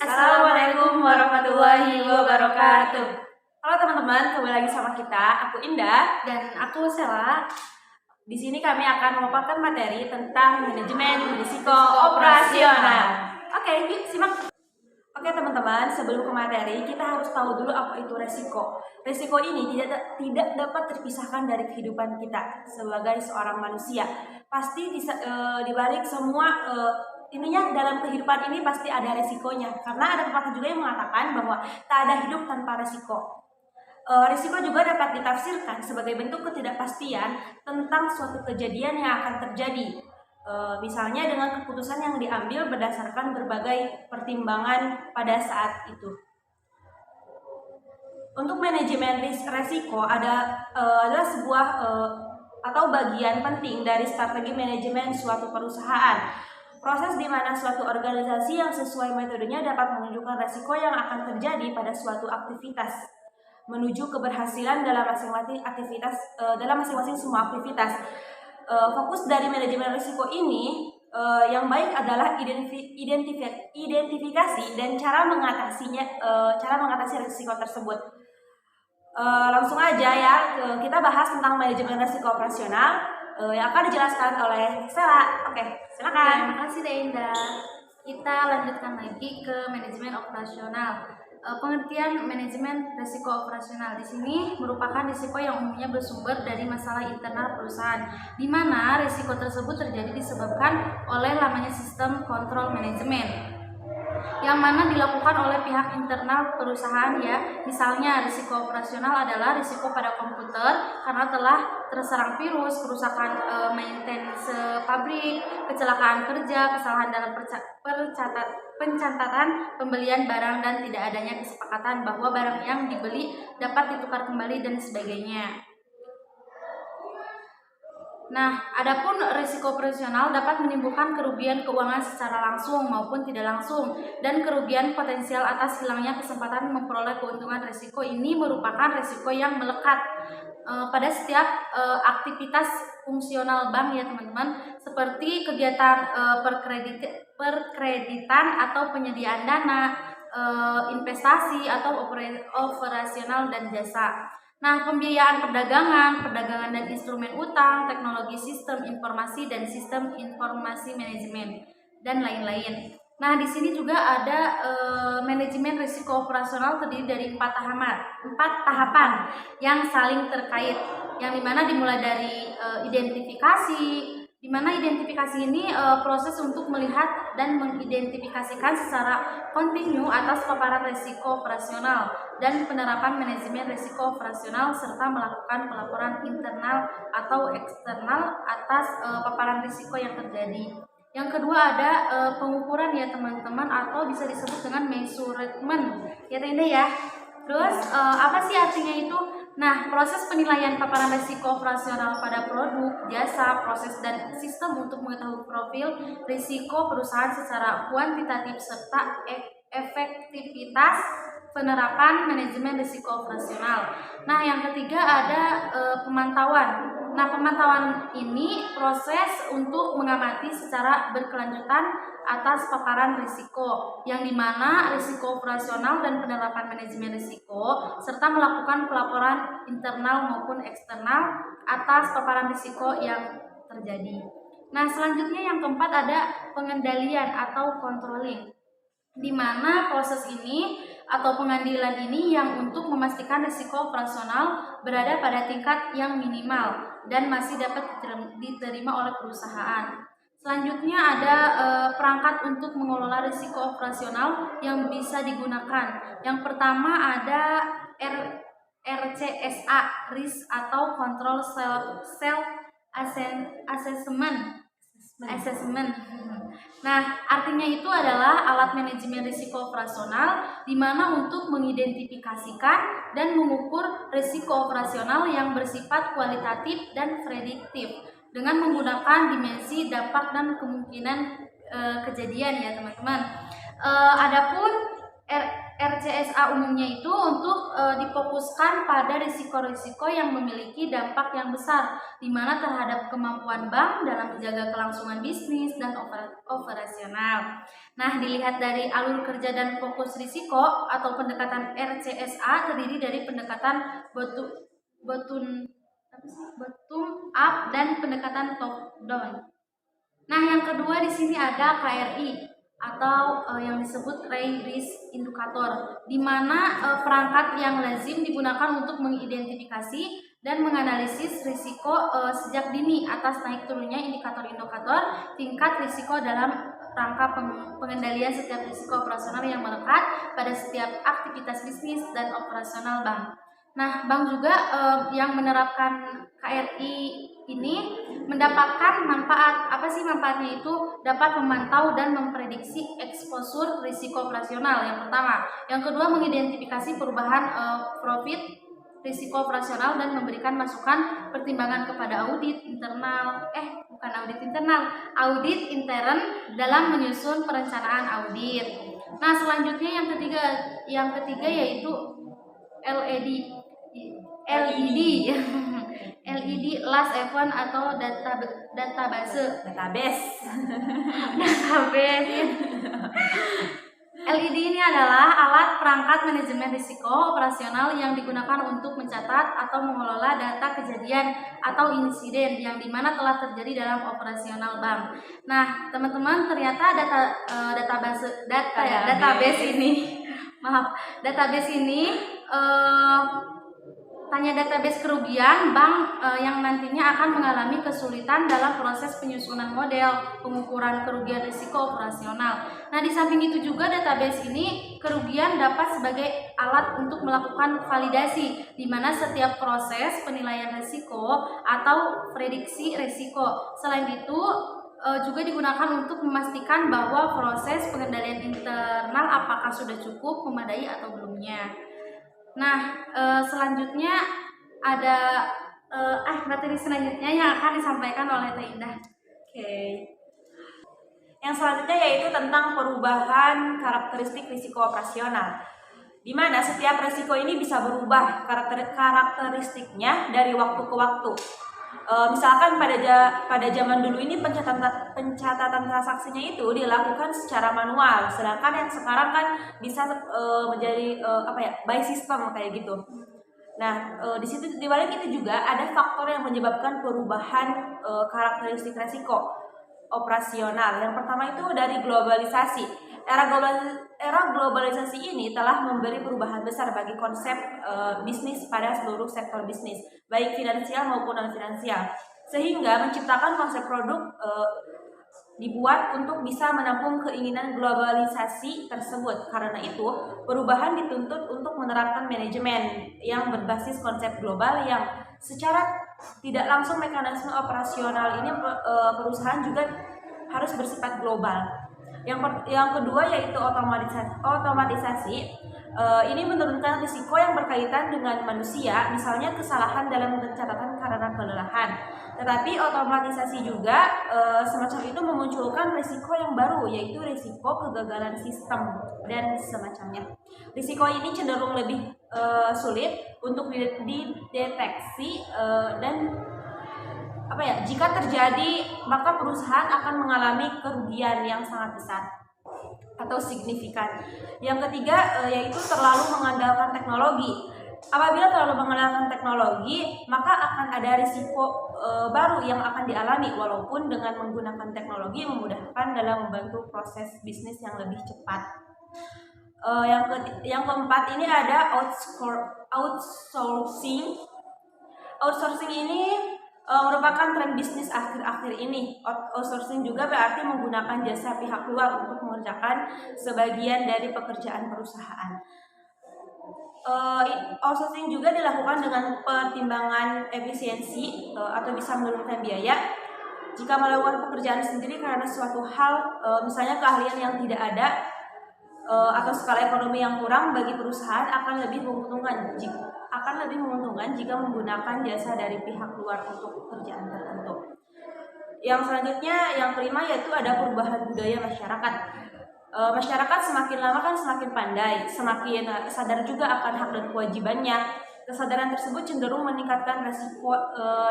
Assalamualaikum warahmatullahi wabarakatuh. Halo teman-teman, kembali lagi sama kita. Aku Indah dan aku Sela. Di sini kami akan memaparkan materi tentang manajemen risiko operasional. Oke, yuk simak. Oke teman-teman, sebelum ke materi kita harus tahu dulu apa itu resiko. Resiko ini tidak dapat terpisahkan dari kehidupan kita sebagai seorang manusia. Pasti di balik semua intinya dalam kehidupan ini pasti ada resikonya. Karena ada pepatah juga yang mengatakan bahwa tak ada hidup tanpa resiko. Risiko juga dapat ditafsirkan sebagai bentuk ketidakpastian tentang suatu kejadian yang akan terjadi. Misalnya dengan keputusan yang diambil berdasarkan berbagai pertimbangan pada saat itu. Untuk manajemen resiko adalah sebuah atau bagian penting dari strategi manajemen suatu perusahaan. Proses di mana suatu organisasi yang sesuai metodenya dapat menunjukkan resiko yang akan terjadi pada suatu aktivitas menuju keberhasilan dalam masing-masing aktivitas, dalam masing-masing semua aktivitas. Fokus dari manajemen risiko ini yang baik adalah identifikasi dan cara mengatasi risiko tersebut. Langsung aja ya, kita bahas tentang manajemen risiko operasional yang akan dijelaskan oleh Sela. Oke, silakan. Terima kasih Indah. Kita lanjutkan lagi ke manajemen operasional. Pengertian manajemen risiko operasional di sini merupakan risiko yang umumnya bersumber dari masalah internal perusahaan, di mana risiko tersebut terjadi disebabkan oleh lamanya sistem kontrol manajemen yang mana dilakukan oleh pihak internal perusahaan ya. Misalnya risiko operasional adalah risiko pada komputer karena telah terserang virus, kerusakan maintenance pabrik, kecelakaan kerja, kesalahan dalam pencatatan pembelian barang dan tidak adanya kesepakatan bahwa barang yang dibeli dapat ditukar kembali dan sebagainya. Nah, adapun risiko operasional dapat menimbulkan kerugian keuangan secara langsung maupun tidak langsung dan kerugian potensial atas hilangnya kesempatan memperoleh keuntungan. Risiko ini merupakan risiko yang melekat pada setiap aktivitas fungsional bank ya teman-teman, seperti kegiatan perkreditan atau penyediaan dana, investasi atau operasional dan jasa. Nah, pembiayaan perdagangan dan instrumen utang, teknologi sistem informasi dan sistem informasi manajemen dan lain-lain. Nah, di sini juga ada manajemen risiko operasional terdiri dari 4 tahapan yang saling terkait, yang dimana dimulai dari identifikasi. Di mana identifikasi ini proses untuk melihat dan mengidentifikasikan secara kontinu atas paparan risiko operasional dan penerapan manajemen risiko operasional serta melakukan pelaporan internal atau eksternal atas paparan risiko yang terjadi. Yang kedua ada pengukuran ya teman-teman, atau bisa disebut dengan measurement ya Tenda ya. Terus apa sih artinya itu? Nah, proses penilaian paparan risiko operasional pada produk, jasa, proses, dan sistem untuk mengetahui profil risiko perusahaan secara kuantitatif serta efektivitas penerapan manajemen risiko operasional. Nah, yang ketiga ada pemantauan. Nah, pemantauan ini proses untuk mengamati secara berkelanjutan atas paparan risiko, yang dimana risiko operasional dan penerapan manajemen risiko serta melakukan pelaporan internal maupun eksternal atas paparan risiko yang terjadi. Nah, selanjutnya yang keempat ada pengendalian atau controlling, di mana proses ini atau pengandilan ini yang untuk memastikan risiko operasional berada pada tingkat yang minimal dan masih dapat diterima oleh perusahaan. Selanjutnya ada perangkat untuk mengelola risiko operasional yang bisa digunakan. Yang pertama ada RCSA, risk atau control self assessment. Nah, artinya itu adalah alat manajemen risiko operasional di mana untuk mengidentifikasikan dan mengukur risiko operasional yang bersifat kualitatif dan prediktif dengan menggunakan dimensi dampak dan kemungkinan kejadian ya teman-teman. Adapun RCSA CSA umumnya itu untuk difokuskan pada risiko-risiko yang memiliki dampak yang besar, di mana terhadap kemampuan bank dalam menjaga kelangsungan bisnis dan operasional. Nah, dilihat dari alur kerja dan fokus risiko atau pendekatan RCSA terdiri dari pendekatan bottom up dan pendekatan top down. Nah, yang kedua di sini ada KRI atau yang disebut Key Risk Indicator, di mana perangkat yang lazim digunakan untuk mengidentifikasi dan menganalisis risiko sejak dini atas naik turunnya indikator-indikator tingkat risiko dalam rangka pengendalian setiap risiko operasional yang melekat pada setiap aktivitas bisnis dan operasional bank. Nah, bank juga yang menerapkan KRI ini mendapatkan manfaat. Apa sih manfaatnya itu? Dapat memantau dan memprediksi eksposur risiko operasional yang pertama. Yang kedua, mengidentifikasi perubahan profit risiko operasional dan memberikan masukan pertimbangan kepada audit intern dalam menyusun perencanaan audit. Nah, selanjutnya yang ketiga yaitu LED last event atau database. LED ini adalah alat perangkat manajemen risiko operasional yang digunakan untuk mencatat atau mengelola data kejadian atau insiden yang dimana telah terjadi dalam operasional bank. Nah, teman-teman, ternyata database ini tanya database kerugian bank yang nantinya akan mengalami kesulitan dalam proses penyusunan model pengukuran kerugian risiko operasional. Nah, di samping itu juga database ini kerugian dapat sebagai alat untuk melakukan validasi, di mana setiap proses penilaian risiko atau prediksi risiko. Selain itu juga digunakan untuk memastikan bahwa proses pengendalian internal apakah sudah cukup, memadai atau belumnya. Nah, selanjutnya ada materi selanjutnya yang akan disampaikan oleh Teh Indah. Oke. Yang selanjutnya yaitu tentang perubahan karakteristik risiko operasional, di mana setiap risiko ini bisa berubah karakteristiknya dari waktu ke waktu. Misalkan pada zaman dulu ini pencatatan transaksinya itu dilakukan secara manual, sedangkan yang sekarang kan bisa menjadi by system kayak gitu. Nah, di balik itu juga ada faktor yang menyebabkan perubahan karakteristik risiko operasional. Yang pertama itu dari globalisasi. Era globalisasi ini telah memberi perubahan besar bagi konsep bisnis pada seluruh sektor bisnis, baik finansial maupun non-finansial, sehingga menciptakan konsep produk dibuat untuk bisa menampung keinginan globalisasi tersebut. Karena itu, perubahan dituntut untuk menerapkan manajemen yang berbasis konsep global yang secara tidak langsung mekanisme operasional ini perusahaan juga harus bersifat global. Yang kedua yaitu otomatisasi. Ini menurunkan risiko yang berkaitan dengan manusia, misalnya kesalahan dalam pencatatan karena kelelahan. Tetapi otomatisasi juga semacam itu memunculkan risiko yang baru, yaitu risiko kegagalan sistem dan semacamnya. Risiko ini cenderung lebih sulit untuk dideteksi dan jika terjadi maka perusahaan akan mengalami kerugian yang sangat besar atau signifikan. Yang ketiga yaitu terlalu mengandalkan teknologi. Apabila terlalu mengandalkan teknologi, maka akan ada risiko baru yang akan dialami, walaupun dengan menggunakan teknologi memudahkan dalam membantu proses bisnis yang lebih cepat. Yang keempat ini ada outsourcing. Outsourcing ini merupakan tren bisnis akhir-akhir ini. Outsourcing juga berarti menggunakan jasa pihak luar untuk mengerjakan sebagian dari pekerjaan perusahaan. Outsourcing juga dilakukan dengan pertimbangan efisiensi atau bisa menurunkan biaya. Jika melakukan pekerjaan sendiri karena suatu hal, misalnya keahlian yang tidak ada atau skala ekonomi yang kurang, bagi perusahaan akan lebih menguntungkan jika menggunakan jasa dari pihak luar untuk pekerjaan tertentu. Yang selanjutnya, yang kelima yaitu ada perubahan budaya masyarakat. Masyarakat semakin lama kan semakin pandai, semakin sadar juga akan hak dan kewajibannya. Kesadaran tersebut cenderung meningkatkan resiko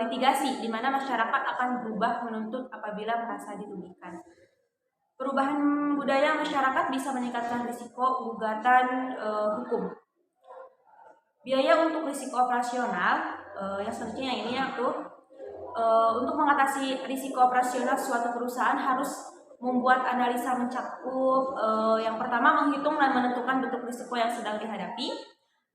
litigasi, di mana masyarakat akan berubah menuntut apabila merasa dirugikan. Perubahan budaya masyarakat bisa meningkatkan risiko gugatan hukum. Biaya untuk risiko operasional, yang selanjutnya ini yaitu untuk mengatasi risiko operasional suatu perusahaan harus membuat analisa mencakup yang pertama menghitung dan menentukan bentuk risiko yang sedang dihadapi,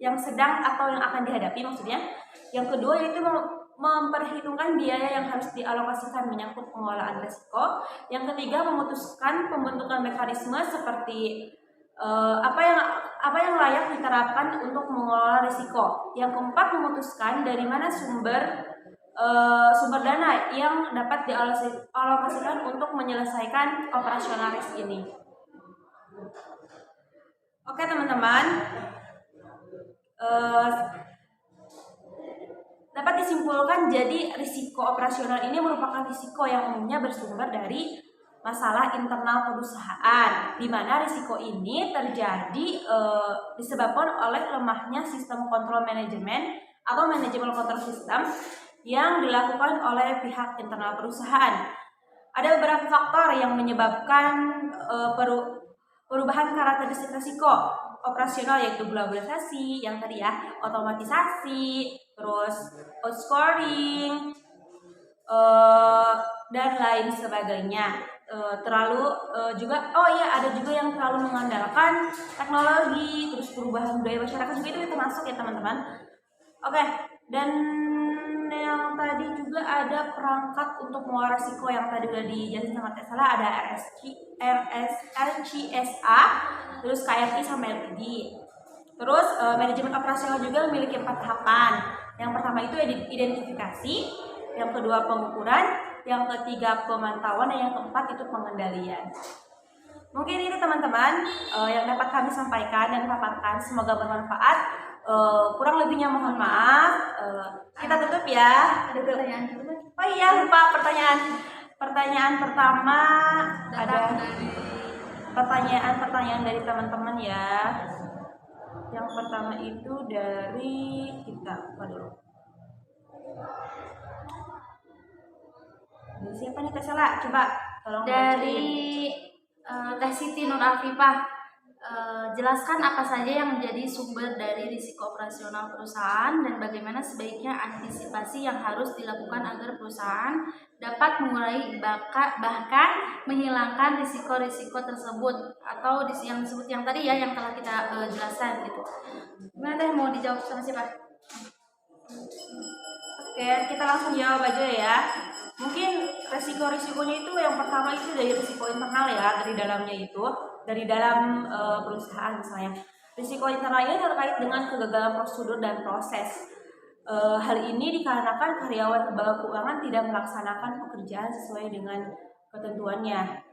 yang sedang atau yang akan dihadapi maksudnya. Yang kedua yaitu memperhitungkan biaya yang harus dialokasikan menyangkut pengelolaan risiko. Yang ketiga memutuskan pembentukan mekanisme seperti apa yang layak diterapkan untuk mengelola risiko. Yang keempat memutuskan dari mana sumber dana yang dapat dialokasikan untuk menyelesaikan operasional risk ini. Oke teman-teman, dapat disimpulkan jadi risiko operasional ini merupakan risiko yang umumnya bersumber dari masalah internal perusahaan, di mana risiko ini terjadi disebabkan oleh lemahnya sistem kontrol manajemen atau manajemen kontrol sistem yang dilakukan oleh pihak internal perusahaan. Ada beberapa faktor yang menyebabkan perubahan karakteristik risiko operasional, yaitu globalisasi yang tadi ya, otomatisasi, terus outscoring, dan lain sebagainya. Ada juga yang terlalu mengandalkan teknologi, terus perubahan budaya masyarakat juga itu termasuk ya teman-teman. Oke, dan yang tadi juga ada perangkat untuk mengelola risiko yang tadi udah dijelasin sama Teh Salah, ada RCSA, terus KRI sama LPD. Terus manajemen operasional juga memiliki 4 tahapan. Yang pertama itu identifikasi, yang kedua pengukuran, yang ketiga pemantauan, dan yang keempat itu pengendalian. Mungkin ini teman-teman yang dapat kami sampaikan dan paparkan, semoga bermanfaat. Kurang lebihnya mohon maaf. Kita tutup ya. Oh iya, lupa pertanyaan pertama ada pertanyaan dari teman-teman ya. Yang pertama itu dari kita. Waduh. Siapa nih Teh Sela? Coba tolong dari Teh Siti Nur Afifah. Jelaskan apa saja yang menjadi sumber dari risiko operasional perusahaan dan bagaimana sebaiknya antisipasi yang harus dilakukan agar perusahaan dapat mengurangi bahkan menghilangkan risiko-risiko tersebut atau yang disebut yang tadi ya yang telah kita jelaskan gitu. Gimana Teh, mau dijawab sama siapa? Oke, kita langsung jawab aja ya. Mungkin risiko-risikonya itu yang pertama itu dari risiko internal ya, dari dalam perusahaan misalnya. Risiko internal ini terkait dengan kegagalan prosedur dan proses. Hal ini dikarenakan karyawan lembaga keuangan tidak melaksanakan pekerjaan sesuai dengan ketentuannya.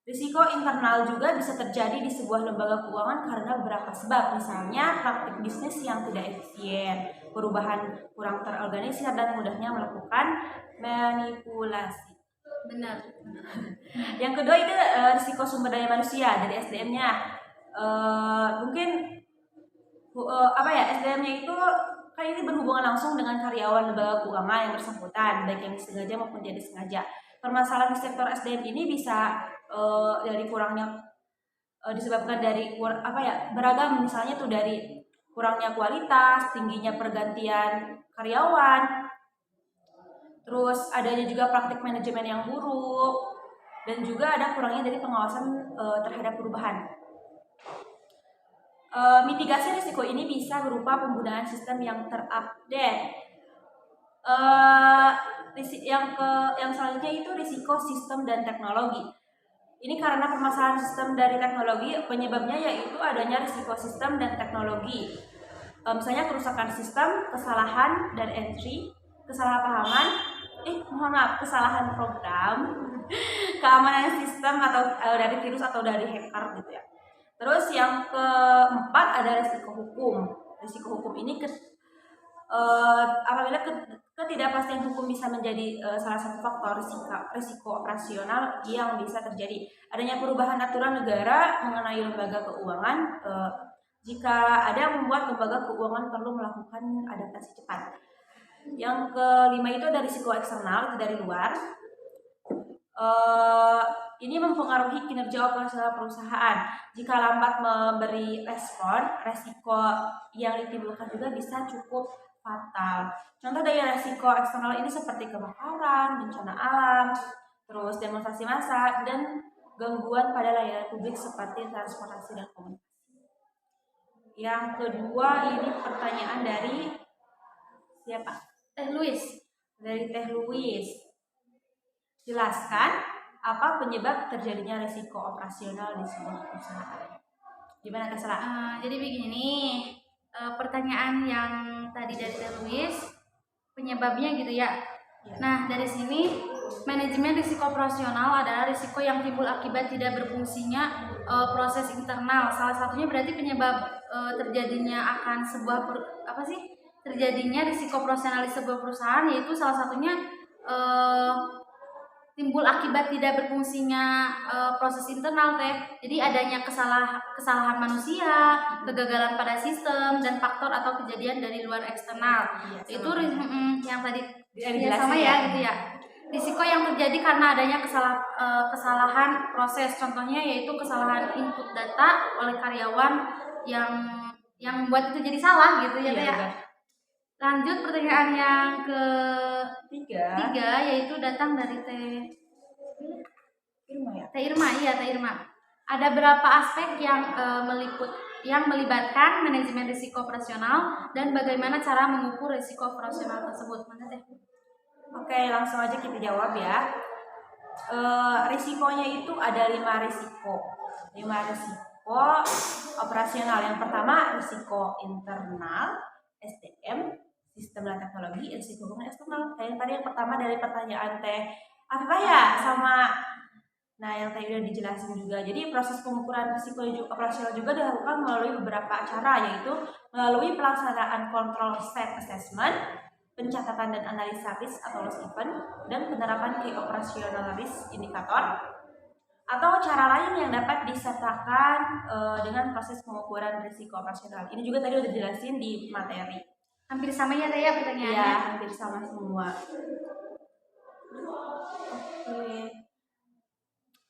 Risiko internal juga bisa terjadi di sebuah lembaga keuangan karena beberapa sebab, misalnya praktik bisnis yang tidak efisien, perubahan kurang terorganisir, dan mudahnya melakukan manipulasi. Benar. Yang kedua itu risiko sumber daya manusia dari SDM-nya. Mungkin SDM-nya itu kan ini berhubungan langsung dengan karyawan lembaga keuangan yang bersangkutan, baik yang disengaja maupun tidak disengaja. Permasalahan di sektor SDM ini bisa dari kurangnya disebabkan dari beragam, misalnya tuh dari kurangnya kualitas, tingginya pergantian karyawan, terus adanya juga praktik manajemen yang buruk, dan juga ada kurangnya dari pengawasan terhadap perubahan. Mitigasi risiko ini bisa berupa penggunaan sistem yang terupdate. Yang selanjutnya itu risiko sistem dan teknologi. Ini karena permasalahan sistem dari teknologi, penyebabnya yaitu adanya risiko sistem dan teknologi. Misalnya kerusakan sistem, kesalahan dan entry, kesalahan program, keamanan sistem atau dari virus atau dari hacker gitu ya. Terus yang keempat ada risiko hukum. Risiko hukum ini apabila Ketidakpastian hukum bisa menjadi salah satu faktor risiko operasional yang bisa terjadi. Adanya perubahan aturan negara mengenai lembaga keuangan jika ada membuat lembaga keuangan perlu melakukan adaptasi cepat. Yang kelima itu ada risiko eksternal, itu dari luar. Ini mempengaruhi kinerja operasional perusahaan. Jika lambat memberi respon, resiko yang ditimbulkan juga bisa cukup fatal. Contoh dari resiko eksternal ini seperti kebakaran, bencana alam, terus demonstrasi massa, dan gangguan pada layanan publik seperti transportasi dan komunikasi. Yang kedua ini pertanyaan dari siapa? Teh Luis. Dari Teh Luis. Jelaskan apa penyebab terjadinya risiko operasional di sebuah perusahaan. Gimana Kak Sela? Jadi begini nih, pertanyaan yang tadi dari Teh Luis, penyebabnya gitu ya. Nah, dari sini manajemen risiko operasional adalah risiko yang timbul akibat tidak berfungsinya proses internal. Salah satunya berarti penyebab terjadinya akan sebuah terjadinya risiko operasional di sebuah perusahaan, yaitu salah satunya timbul akibat tidak berfungsinya proses internal teh. Jadi adanya kesalahan manusia, kegagalan pada sistem, dan faktor atau kejadian dari luar eksternal. Itu yang tadi sama ya gitu ya. Risiko yang terjadi karena adanya kesalahan proses, contohnya yaitu kesalahan input data oleh karyawan yang membuat itu jadi salah gitu ya. Lanjut pertanyaan yang ketiga, yaitu datang dari Teh Irma. Ada berapa aspek yang melibatkan manajemen risiko operasional dan bagaimana cara mengukur risiko operasional tersebut? Mana Teh? Oke, langsung aja kita jawab ya. Risikonya itu ada 5 risiko. 5 risiko operasional. Yang pertama risiko internal, SDM, sistem dan teknologi, risiko eksternal. Yang pertama dari pertanyaan Teh Afifah ya, sama yang tadi udah dijelasin juga. Jadi proses pengukuran risiko operasional juga dilakukan melalui beberapa cara, yaitu melalui pelaksanaan control set assessment, pencatatan dan analisa risk atau loss event, dan penerapan key operational risk indicator, atau cara lain yang dapat disertakan dengan proses pengukuran risiko operasional. Ini juga tadi udah dijelasin di materi. Hampir sama ya Teh ya pertanyaannya? Ya, hampir sama semua. Oke.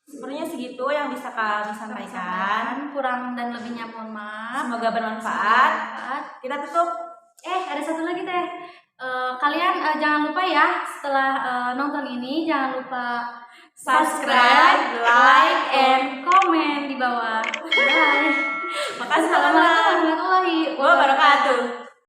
Sebenarnya segitu yang bisa kami sampaikan. Kurang dan lebihnya mohon maaf. Semoga bermanfaat. Kita tutup. Ada satu lagi Teh. Kalian jangan lupa ya, setelah nonton ini jangan lupa subscribe, like, and comment di bawah. Bye. Makasih. Assalamualaikum warahmatullahi wabarakatuh.